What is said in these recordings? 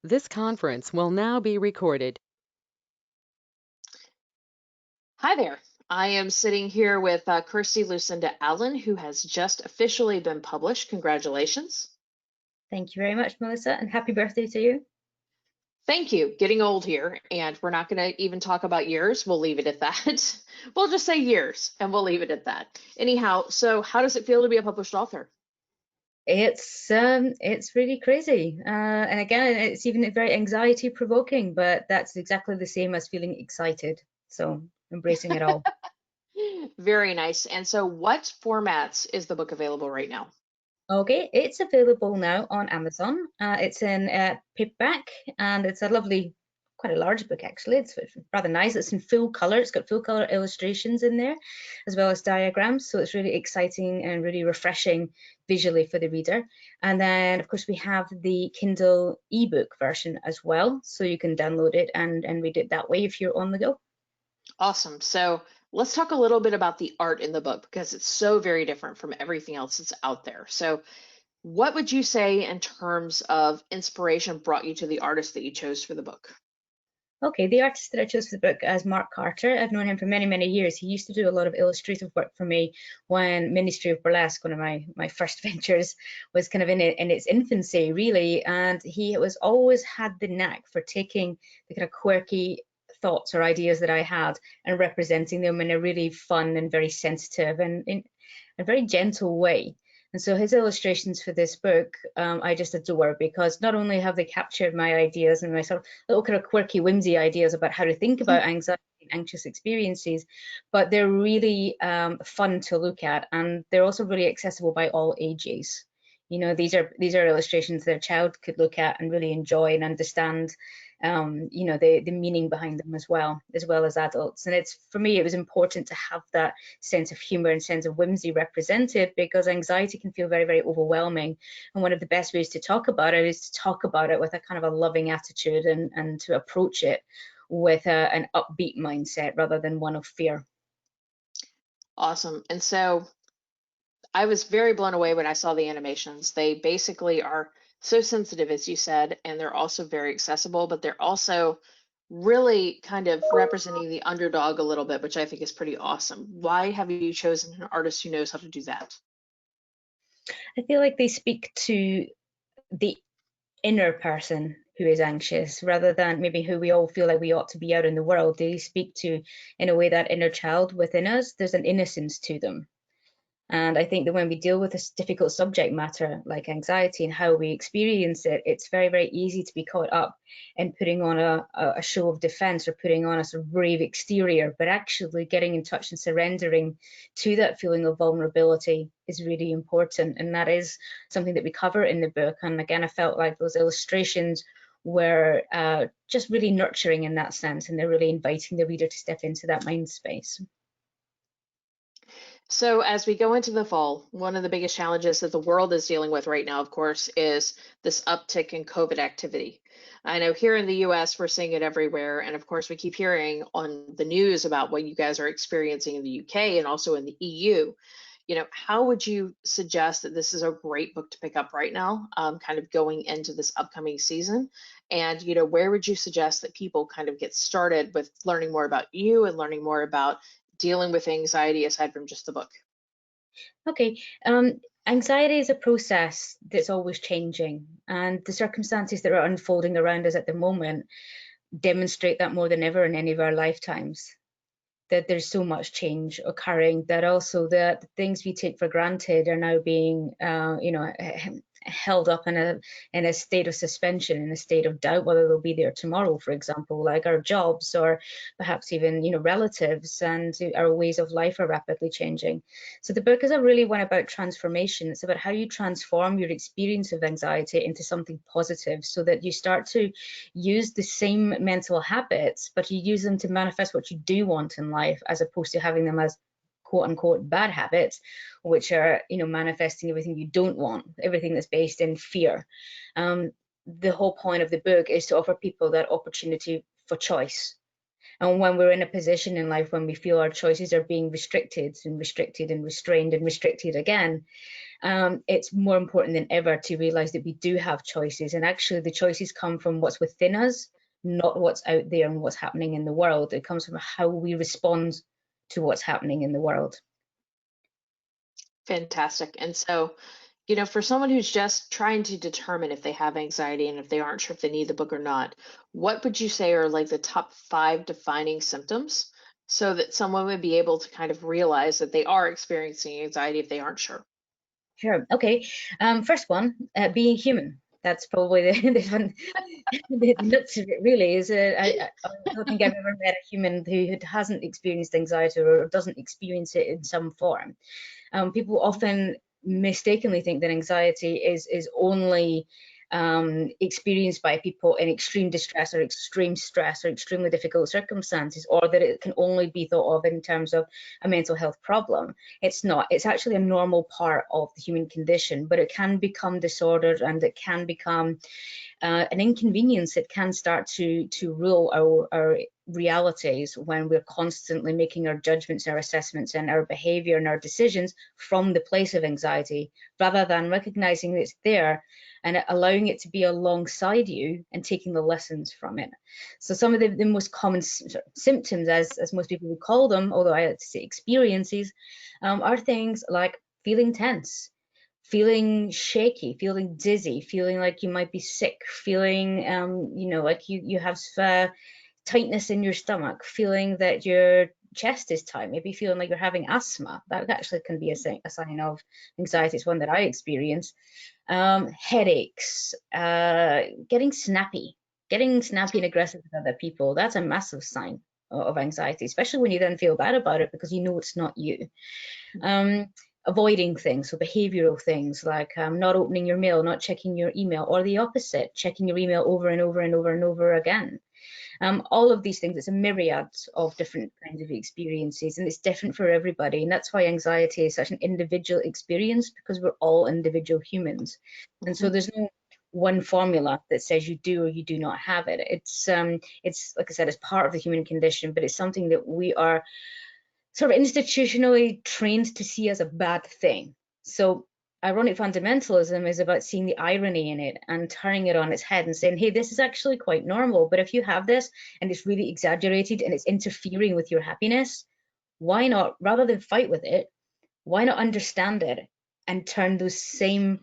This conference will now be recorded. Hi there. I am sitting here with Kirsty Lucinda Allan, who has just officially been published. Congratulations. Thank you very much, Melissa, and happy birthday to you. Thank you. Getting old here, and we're not going to even talk about years. We'll leave it at that. We'll just say years, and we'll leave it at that. Anyhow, so how does it feel to be a published author? It's really crazy, and again, it's even very anxiety provoking, but that's exactly the same as feeling excited. So embracing it all. Very nice. And so, what formats is the book available right now? Okay, it's available now on Amazon. It's in paperback, and it's a lovely, quite a large book actually. It's rather nice. It's in full color. It's got full color illustrations in there, as well as diagrams. So it's really exciting and really refreshing visually for the reader. And then, of course, we have the Kindle ebook version as well. So you can download it and read it that way if you're on the go. Awesome. So let's talk a little bit about the art in the book because it's so very different from everything else that's out there. So what would you say in terms of inspiration brought you to the artist that you chose for the book? Okay, the artist that I chose for the book is Mark Carter. I've known him for many, many years. He used to do a lot of illustrative work for me when Ministry of Burlesque, one of my first ventures, was kind of in its infancy, really. And he was always had the knack for taking the kind of quirky thoughts or ideas that I had and representing them in a really fun and very sensitive and in a very gentle way. And so his illustrations for this book, I just adore because not only have they captured my ideas and my sort of little kind of quirky, whimsy ideas about how to think about anxiety and anxious experiences, but they're really fun to look at, and they're also really accessible by all ages. You know, these are illustrations that a child could look at and really enjoy and understand you know, the meaning behind them as well as adults. And it's, for me, it was important to have that sense of humor and sense of whimsy represented because anxiety can feel very, very overwhelming. And one of the best ways to talk about it is to talk about it with a kind of a loving attitude and to approach it with an upbeat mindset rather than one of fear. Awesome. And so I was very blown away when I saw the animations. They basically are so sensitive, as you said, and they're also very accessible, but they're also really kind of representing the underdog a little bit, which I think is pretty awesome. Why have you chosen an artist who knows how to do that? I feel like they speak to the inner person who is anxious rather than maybe who we all feel like we ought to be out in the world. They speak to, in a way, that inner child within us. There's an innocence to them. And I think that when we deal with this difficult subject matter like anxiety and how we experience it, it's very, very easy to be caught up in putting on a show of defense or putting on a sort of brave exterior, but actually getting in touch and surrendering to that feeling of vulnerability is really important. And that is something that we cover in the book. And again, I felt like those illustrations were just really nurturing in that sense, and they're really inviting the reader to step into that mind space. So, as we go into the fall, one of the biggest challenges that the world is dealing with right now, of course, is this uptick in COVID activity. I know here in the US, we're seeing it everywhere. And of course, we keep hearing on the news about what you guys are experiencing in the UK and also in the EU. You know, how would you suggest that this is a great book to pick up right now, kind of going into this upcoming season? And, you know, where would you suggest that people kind of get started with learning more about you and learning more about dealing with anxiety aside from just the book? Okay, anxiety is a process that's always changing, and the circumstances that are unfolding around us at the moment demonstrate that more than ever in any of our lifetimes. That there's so much change occurring, that also the things we take for granted are now being, you know, held up in a state of suspension, in a state of doubt whether they'll be there tomorrow, for example, like our jobs or perhaps even, you know, relatives, and our ways of life are rapidly changing. So the book is a really one about transformation. It's about how you transform your experience of anxiety into something positive so that you start to use the same mental habits, but you use them to manifest what you do want in life, as opposed to having them as quote unquote bad habits, which are, you know, manifesting everything you don't want, everything that's based in fear. The whole point of the book is to offer people that opportunity for choice. And when we're in a position in life when we feel our choices are being restricted and restricted and restrained and restricted again, it's more important than ever to realize that we do have choices, and actually the choices come from what's within us, not what's out there and what's happening in the world. It comes from how we respond to what's happening in the world. Fantastic. And so, for someone who's just trying to determine if they have anxiety and if they aren't sure if they need the book or not, what would you say are like the top 5 defining symptoms so that someone would be able to kind of realize that they are experiencing anxiety if they aren't sure? Sure. Okay. First one, being human. That's probably the nuts of it, really. I don't think I've ever met a human who hasn't experienced anxiety or doesn't experience it in some form. People often mistakenly think that anxiety is only experienced by people in extreme distress or extreme stress or extremely difficult circumstances, or that it can only be thought of in terms of a mental health problem. It's not. It's actually a normal part of the human condition, but it can become disordered, and it can become an inconvenience. It can start to rule our realities when we're constantly making our judgments, our assessments, and our behavior and our decisions from the place of anxiety, rather than recognizing it's there and allowing it to be alongside you and taking the lessons from it. So some of the most common symptoms, as most people would call them, although I like to say experiences, are things like feeling tense, feeling shaky, feeling dizzy, feeling like you might be sick, feeling like you have tightness in your stomach, feeling that your chest is tight, maybe feeling like you're having asthma. That actually can be a sign of anxiety. It's one that I experience. Headaches, getting snappy and aggressive with other people. That's a massive sign of anxiety, especially when you then feel bad about it because you know it's not you. Avoiding things, so behavioral things like not opening your mail, not checking your email, or the opposite, checking your email over and over and over and over again. All of these things, it's a myriad of different kinds of experiences, and it's different for everybody. And that's why anxiety is such an individual experience, because we're all individual humans. And so there's no one formula that says you do or you do not have it. It's like I said, it's part of the human condition, but it's something that we are sort of institutionally trained to see as a bad thing. So ironic fundamentalism is about seeing the irony in it and turning it on its head and saying, hey, this is actually quite normal. But if you have this and it's really exaggerated and it's interfering with your happiness, why not, rather than fight with it, why not understand it and turn those same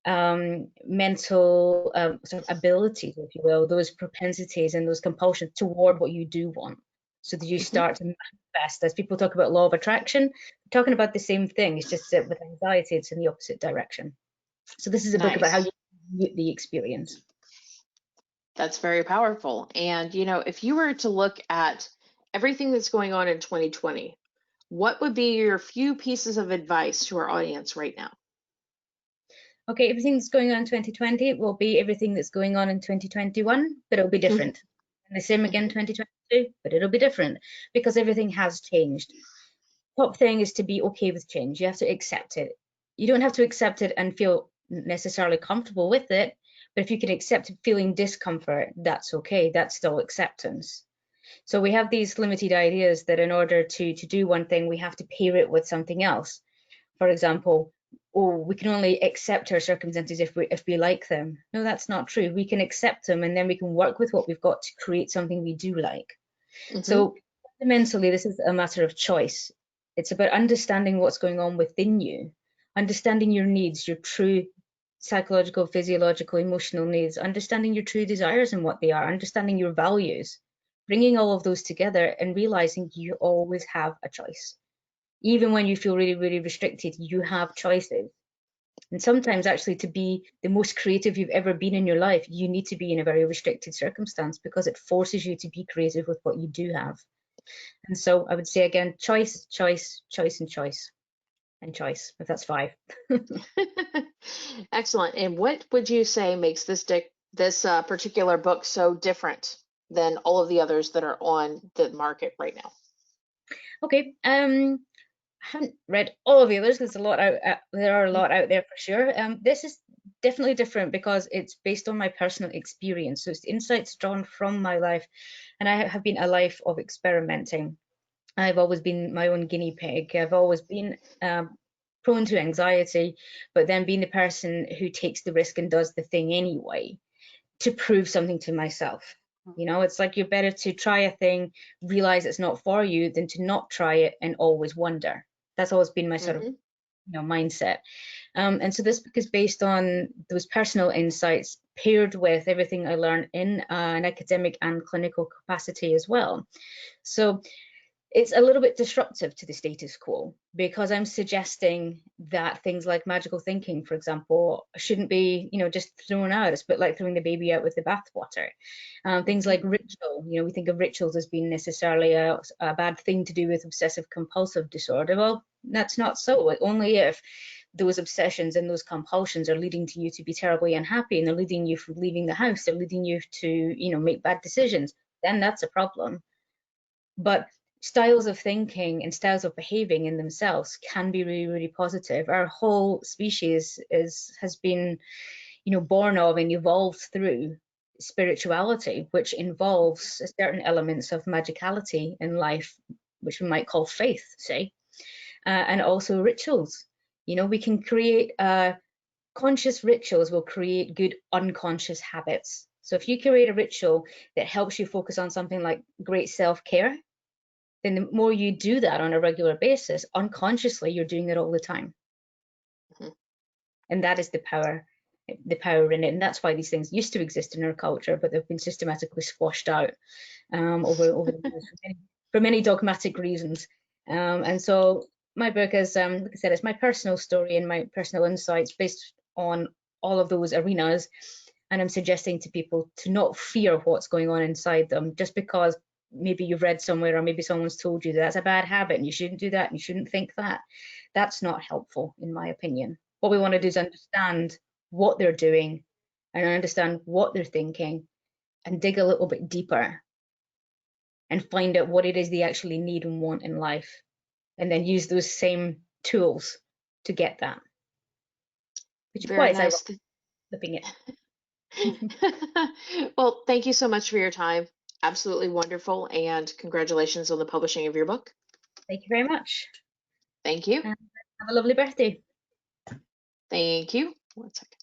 mental sort of abilities, if you will, those propensities and those compulsions toward what you do want, so that you start to manifest. As people talk about law of attraction, we're talking about the same thing. It's just that with anxiety, it's in the opposite direction. So this is a book about how you view the experience. That's very powerful. And, if you were to look at everything that's going on in 2020, what would be your few pieces of advice to our audience right now? Okay, everything that's going on in 2020 will be everything that's going on in 2021, but it'll be different. And the same again in 2022, but it'll be different because everything has changed. Top thing is to be okay with change. You have to accept it. You don't have to accept it and feel necessarily comfortable with it, but if you can accept feeling discomfort, that's okay. That's still acceptance. So we have these limited ideas that in order to do one thing, we have to pair it with something else. For example, we can only accept our circumstances if we like them. No, that's not true. We can accept them, and then we can work with what we've got to create something we do like. So fundamentally, this is a matter of choice. It's about understanding what's going on within you, understanding your needs, your true psychological, physiological, emotional needs, understanding your true desires and what they are, understanding your values, bringing all of those together and realizing you always have a choice. Even when you feel really, really restricted, you have choices. And sometimes actually to be the most creative you've ever been in your life, you need to be in a very restricted circumstance because it forces you to be creative with what you do have. And so I would say again, choice, choice, choice, and choice. And choice, if that's 5. Excellent. And what would you say makes this particular book so different than all of the others that are on the market right now? Okay. I haven't read all of the others. There's a lot out. There are a lot out there for sure. This is definitely different because it's based on my personal experience. So it's insights drawn from my life, and I have been a life of experimenting. I've always been my own guinea pig. I've always been prone to anxiety, but then being the person who takes the risk and does the thing anyway to prove something to myself. You know, it's like you're better to try a thing, realize it's not for you, than to not try it and always wonder. That's always been my sort of mindset. And so this book is based on those personal insights paired with everything I learned in an academic and clinical capacity as well. So it's a little bit disruptive to the status quo, because I'm suggesting that things like magical thinking, for example, shouldn't be, just thrown out. It's a bit like throwing the baby out with the bathwater. Things like ritual, we think of rituals as being necessarily a bad thing to do with obsessive compulsive disorder. Well, that's not so. Only if those obsessions and those compulsions are leading to you to be terribly unhappy, and they're leading you from leaving the house, they're leading you to, make bad decisions, then that's a problem. But styles of thinking and styles of behaving in themselves can be really, really positive. Our whole species has been, born of and evolved through spirituality, which involves certain elements of magicality in life, which we might call faith, say, and also rituals. We can create conscious rituals will create good unconscious habits. So if you create a ritual that helps you focus on something like great self-care, then the more you do that on a regular basis, unconsciously, you're doing it all the time. And that is the power in it. And that's why these things used to exist in our culture, but they've been systematically squashed out over the years for many dogmatic reasons. And so my book is, like I said, it's my personal story and my personal insights based on all of those arenas. And I'm suggesting to people to not fear what's going on inside them, just because maybe you've read somewhere, or maybe someone's told you that's a bad habit and you shouldn't do that and you shouldn't think that. That's not helpful, in my opinion. What we want to do is understand what they're doing and understand what they're thinking, and dig a little bit deeper and find out what it is they actually need and want in life, and then use those same tools to get that. Which is Very quite nice. flipping it. Well, thank you so much for your time. Absolutely wonderful, and congratulations on the publishing of your book. Thank you very much. Thank you. Have a lovely birthday. Thank you. 1 second.